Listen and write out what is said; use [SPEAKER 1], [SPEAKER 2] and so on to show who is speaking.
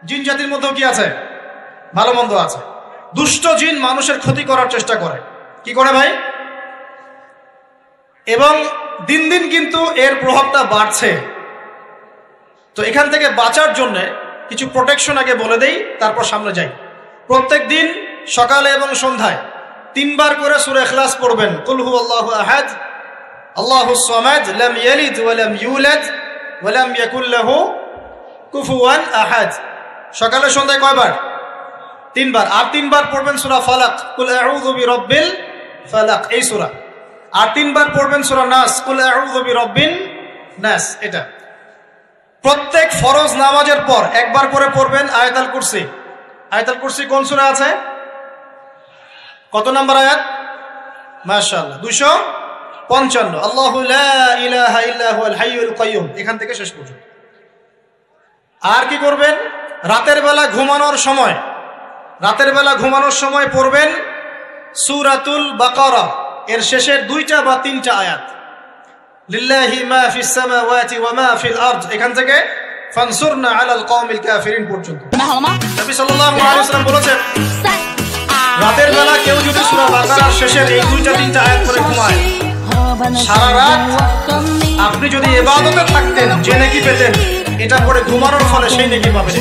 [SPEAKER 1] জিন জাতির মধ্যেও কি আছে? ভালো মন্দ আছে। দুষ্ট জিন মানুষের ক্ষতি করার চেষ্টা করে। কি করে ভাই? এবং দিন দিন কিন্তু এর প্রভাবটা বাড়ছে। তো এখান থেকে বাঁচার জন্য কিছু প্রোটেকশন আগে বলে দেই, তারপর সামনে যাই। প্রত্যেক দিন সকালে এবং সন্ধ্যায় 3 বার করে সূরা ইখলাস পড়বেন। কুল হুয়াল্লাহু আহাদ, আল্লাহুস সামাদ, লাম ইয়ালিদ ওয়া লাম ইউলাদ ওয়া লাম ইয়াকুল লাহু কুফুয়ান আহাদ। সকালে সন্ধ্যায় কয়বার? 3 বার। আর 3 বার পড়বেন সূরা ফালাক, কুল আউযু বিরাব্বিল ফালাক, এই সূরা। আর 3 বার পড়বেন সূরা নাস, কুল আউযু বিরাব্বিন নাস। এটা প্রত্যেক ফরজ নামাজের পর একবার করে পড়বেন আয়াতুল কুরসি। আয়াতুল কুরসি কোন সূরা আছে? কত নাম্বার আয়াত? মাশাআল্লাহ, 255। আল্লাহু লা ইলাহা ইল্লা হুয়াল হাইয়ুল কাইয়্যুম, এখান থেকে শেষ পর্যন্ত। আর কি করবেন? রাতের বেলা ঘুমানোর সময় পড়বেন সূরাতুল বাকারা এর শেষের 2টা বা 3টা আয়াত। লিল্লাহি মা ফিস সামাওয়াতি ওয়া মা ফিল আরদ, এখান থেকে ফানসুরনা আলাল কওমিল কাফিরিন পর্যন্ত। নবী সাল্লাল্লাহু আলাইহি ওয়াসাল্লাম বলেছেন, রাতের বেলা কেউ যদি সূরা বাকারার শেষের এই 2টা 3টা আয়াত পড়ে ঘুমায়, সারা রাত আপনি যদি ইবাদতে থাকতেন যে নেকি পেতেন, এটা পড়ে ঘুমানোর ফলে সেই নেকি পাবেন।